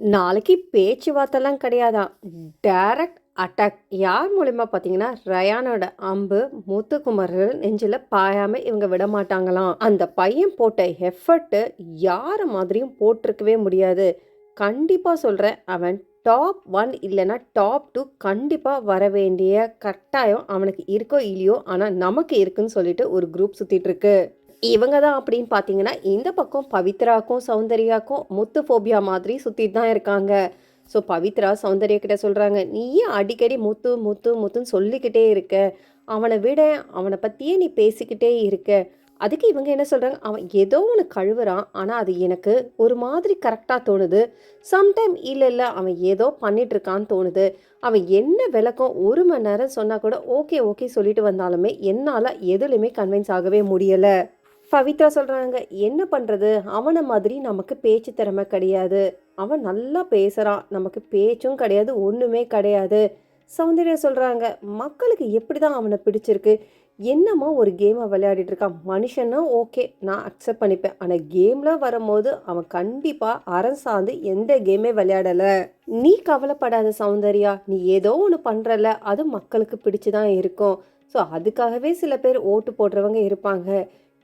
நாளைக்கு பேச்சுவார்த்தைலாம் கிடையாதாம். Direct attack. யார் மூலியமா பார்த்தீங்கன்னா, ரயானோட அம்பு முத்துக்குமரன் நெஞ்சில பாயாம இவங்க விடமாட்டாங்களாம். அந்த பையன் போட்ட எஃபர்ட்டு யார மாதிரியும் போட்டிருக்கவே முடியாது. கண்டிப்பா சொல்றேன், அவன் டாப் 1 இல்லன்னா டாப் 2 கண்டிப்பா வர வேண்டிய கட்டாயம் அவனுக்கு இருக்கோ இல்லையோ, ஆனா நமக்கு இருக்குன்னு சொல்லிட்டு ஒரு குரூப் சுத்திட்டு இருக்கு. இவங்க தான் அப்படின்னு பார்த்தீங்கன்னா, இந்த பக்கம் பவித்ராக்கும், சௌந்தர்யாக்கும் முத்து ஃபோபியா மாதிரி சுத்திட்டு தான் இருக்காங்க. ஸோ பவித்ரா சௌந்தர்யா கிட்ட சொல்றாங்க, "நீ ஏன் அடிக்கடி முத்து, முத்து, முத்துன்னு சொல்லிக்கிட்டே இருக்க? அவன விட அவன பத்தியே நீ பேசிக்கிட்டே இருக்க." அதுக்கு இவங்க என்ன சொல்றாங்க, "அவன் ஏதோ ஒண்ணு கழுவுறான். ஆனா அது எனக்கு ஒரு மாதிரி கரெக்ட்டா தோணுது. சம்டைம் இல்ல, இல்ல அவன் ஏதோ பண்ணிட்டு இருக்கான்னு தோணுது. அவன் என்ன விளக்கம் 1 மணி நேரம் சொன்னா கூட ஓகே, ஓகே சொல்லிட்டு வந்தாலுமே என்னால எதுலயுமே கன்வின்ஸ் ஆகவே முடியல." பவித்ரா சொல்றாங்க, "என்ன பண்றது? அவன மாதிரி நமக்கு பேச்சு திறமை கிடையாது. அவன் நல்லா பேசுறான். நமக்கு பேச்சும் கிடையாது, ஒண்ணுமே கிடையாது." சௌந்தர்யா சொல்றாங்க, "மக்களுக்கு எப்படிதான் அவன பிடிச்சிருக்கு? என்னமோ ஒரு கேம விளையாடிட்டு இருக்கான். மனுஷன்னா ஓகே, நான் அக்செப்ட் பண்ணிப்பேன். ஆனா கேம்ல வரும்போது அவன் கண்டிப்பா அறம் சார்ந்து எந்த கேமே விளையாடல. நீ கவலைப்படாத சௌந்தர்யா. நீ ஏதோ ஒண்ணு பண்றல்ல, அது மக்களுக்கு பிடிச்சு தான் இருக்கும். ஸோ அதுக்காகவே சில பேர் ஓட்டு போடுறவங்க இருப்பாங்க.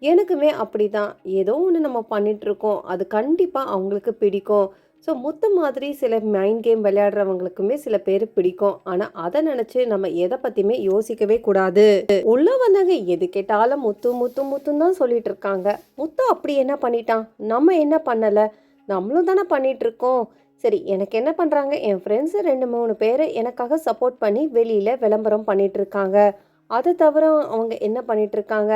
எனக்குமே அப்படிதான். ஏதோ ஒண்ணு நம்ம பண்ணிட்டுருக்கோம். அது கண்டிப்பா அவங்களுக்கு பிடிக்கும். ஸோ முத்து மாதிரி சில மைண்ட் கேம் விளையாடுறவங்களுக்குமே சில பேரு பிடிக்கும். ஆனா அத நெனச்சு நம்ம எத பத்தியுமே யோசிக்கவே கூடாது. உள்ள வந்தவங்க எது கேட்டாலும் முத்து, முத்து, முத்துன்னு தான் சொல்லிட்டு இருக்காங்க. முத்து அப்படி என்ன பண்ணிட்டான்? நம்ம என்ன பண்ணல? நம்மளும் தானே பண்ணிட்டுருக்கோம். சரி, எனக்கு என்ன பண்றாங்க, என் ஃப்ரெண்ட்ஸு 2, 3 பேரு எனக்காக சப்போர்ட் பண்ணி வெளியில விளம்பரம் பண்ணிட்டு இருக்காங்க. அத தவிர அவங்க என்ன பண்ணிட்டு இருக்காங்க?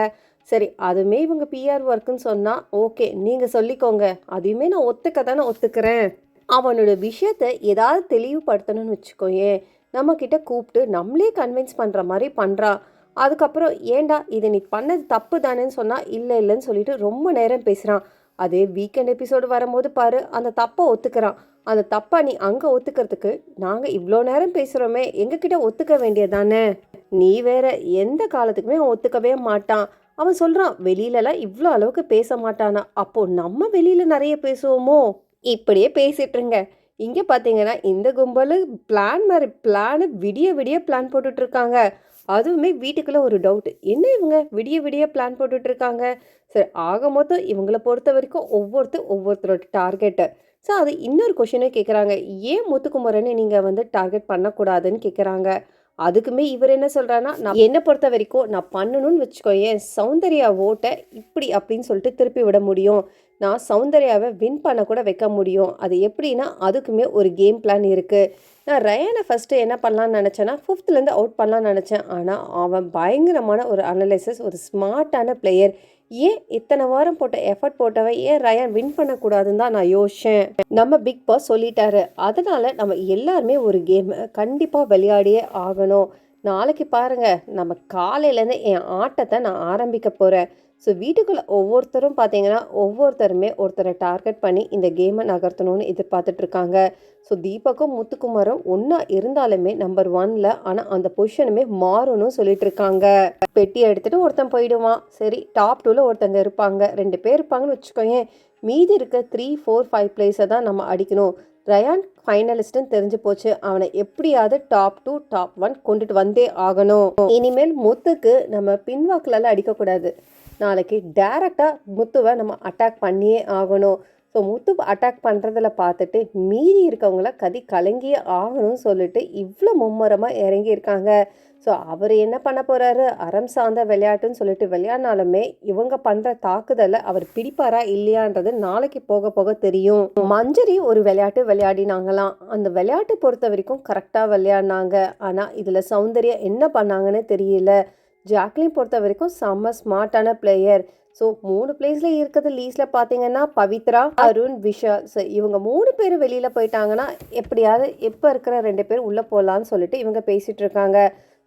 சரி, அதுவுமே இவங்க பிஆர் ஒர்க்குன்னு சொன்னா, ஓகே. நீங்க சொல்லிக்கோங்க. அதையுமே நான் ஒத்துக்க தானே ஒத்துக்கிறேன். அவனோட விஷயத்த ஏதாவது தெளிவுபடுத்தணும்னு வச்சுக்கோயேன், நம்மகிட்ட கூப்பிட்டு நம்மளே கன்வின்ஸ் பண்ற மாரி பண்றான். அதுக்கப்புறம் ஏன்டா இது நீ பண்ணது தப்பு தானேன்னு சொன்னா, இல்ல இல்லன்னு சொல்லிட்டு ரொம்ப நேரம் பேசுறான். அதே வீக்கெண்ட் எபிசோடு வரும்போது பாரு, அந்த தப்ப ஒத்துக்கிறான். அந்த தப்ப நீ அங்க ஒத்துக்கிறதுக்கு, நாங்க இவ்ளோ நேரம் பேசுறோமே, எங்ககிட்ட ஒத்துக்க வேண்டியது தானே? நீ வேற எந்த காலத்துக்குமே அவன் ஒத்துக்கவே மாட்டான். அவன் சொல்றான், வெளியிலலாம் இவ்ளோ அளவுக்கு பேச மாட்டானா. அப்போ நம்ம வெளியில நெறைய பேசுவோமோ? இப்படியே பேசிட்டுருங்க. இங்க பார்த்தீங்கன்னா, இந்த கும்பலு பிளான் மாரி பிளானு விடிய விடிய பிளான் போட்டுட்டு இருக்காங்க. அதுவுமே வீட்டுக்குள்ள ஒரு டவுட். என்ன இவங்க விடிய விடிய பிளான் போட்டுட்டு இருக்காங்க? சரி, ஆக மொத்தம் இவங்கள பொறுத்தவரைக்கும் ஒவ்வொருத்தரோட டார்கெட்டு. ஸோ அது இன்னொரு கொஸ்டினும் கேட்குறாங்க. ஏன் முத்துக்குமரன நீங்க வந்து டார்கெட் பண்ணக்கூடாதுன்னு கேட்குறாங்க. அதுக்குமே இவர் என்ன சொல்றாருன்னா, நான் என்ன பொறுத்தவரைக்கும் நான் பண்ணணும்னு வச்சுக்கோயேன், சௌந்தர்யா ஓட்ட இப்படி அப்படின்னு சொல்லிட்டு திருப்பி விட முடியும். நான் சௌந்தர்யாவ வின் பண்ண கூட வைக்க முடியும். அது எப்படின்னா, அதுக்குமே ஒரு கேம் பிளான் இருக்கு. நான் ரயான ஃபர்ஸ்ட்டு என்ன பண்ணலான்னு நெனச்சேன்னா, 5த்லேருந்து அவுட் பண்ணலான்னு நெனச்சேன். ஆனா, அவன் பயங்கரமான ஒரு அனலைசிஸ், ஒரு ஸ்மார்ட்டான பிளேயர். ஏன் இத்தன வாரம் போட்ட எஃபர்ட் போட்டவன் ஏன் ரயான் வின் பண்ணக்கூடாதுன்னு தான் நான் யோசிச்சேன். நம்ம பிக் பாஸ் சொல்லிட்டாரு. அதனால நம்ம எல்லாருமே ஒரு கேம் கண்டிப்பா விளையாடியே ஆகணும். நாளைக்கு பாருங்க, நம்ம காலையிலேருந்து என் ஆட்டத்த நான் ஆரம்பிக்க போறேன். ஸோ வீட்டுக்குள்ள ஒவ்வொருத்தரும் பார்த்தீங்கன்னா, ஒவ்வொருத்தருமே ஒருத்தர டார்கெட் பண்ணி இந்த கேம நகர்த்தணும்னு எதிர்பார்த்துட்டு இருக்காங்க. ஸோ தீபக்கும், முத்துக்குமாரும் ஒண்ணா இருந்தாலுமே நம்பர் 1ல, ஆனா அந்த பொசிஷனுமே மாறும்னு சொல்லிட்டு இருக்காங்க. பெட்டி எடுத்துட்டு ஒருத்தன் போயிடுவான். சரி, டாப் 2ல ஒருத்தங்க இருப்பாங்க. 2 பேர் இருப்பாங்கன்னு வச்சுக்கோயேன். மீதி இருக்க 3, 4, 5 பிளேஸ தான் நம்ம அடிக்கணும். ரயான் ஃபைனலிஸ்ட்னு தெரிஞ்சு போச்சு. அவனை எப்படியாவது டாப் 2, டாப் 1 கொண்டுட்டு வந்தே ஆகணும். இனிமேல் முத்துக்கு நம்ம பின்வாக்குலலாம் அடிக்கக்கூடாது. நாளைக்கு டைரக்டா முத்துவ நம்ம அட்டாக் பண்ணியே ஆகணும். ஸோ முத்து அட்டாக் பண்ணுறதில பார்த்துட்டு மீதி இருக்கவங்கள கதி கலங்கியே ஆகணும்னு சொல்லிட்டு இவ்வளோ மும்முரமா இறங்கியிருக்காங்க. ஸோ அவர் என்ன பண்ண போறாரு? அறம் சார்ந்த விளையாட்டுன்னு சொல்லிட்டு விளையாடினாலுமே இவங்க பண்ற தாக்குதலை அவர் பிடிப்பாரா இல்லையான்றது நாளைக்கு போக போக தெரியும். மஞ்சரி ஒரு விளையாட்டு விளையாடினாங்களாம். அந்த விளையாட்டு பொறுத்த வரைக்கும் கரெக்டாக விளையாடினாங்க. ஆனால் இதில் சௌந்தர்யா என்ன பண்ணாங்கன்னு தெரியல. ஜாக்லின் பொறுத்த வரைக்கும் செம்ம ஸ்மார்ட்டான பிளேயர். ஸோ 3 பிளேஸ்ல இருக்கிறது லீஸ்ட்ல பார்த்தீங்கன்னா பவித்ரா, அருண், விஷால். ஸோ இவங்க 3 பேர் வெளியில போயிட்டாங்கன்னா எப்படியாவது இப்போ இருக்கிற 2 பேர் உள்ள போகலான்னு சொல்லிட்டு இவங்க பேசிட்டு இருக்காங்க.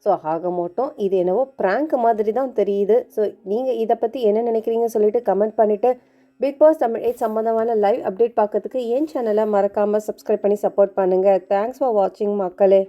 ஸோ ஆக மொத்தம் இது என்னவோ பிராங்க் மாதிரி தான் தெரியுது. ஸோ நீங்கள் இதை பற்றி என்ன நினைக்கிறீங்கன்னு சொல்லிட்டு கமெண்ட் பண்ணிவிட்டு பிக் பாஸ் தமிழ் 8 சம்மந்தமான லைவ் அப்டேட் பார்க்கறதுக்கு என் சேனலை மறக்காமல் சப்ஸ்கிரைப் பண்ணி சப்போர்ட் பண்ணுங்கள். தேங்க்ஸ் ஃபார் வாட்சிங் மக்களே.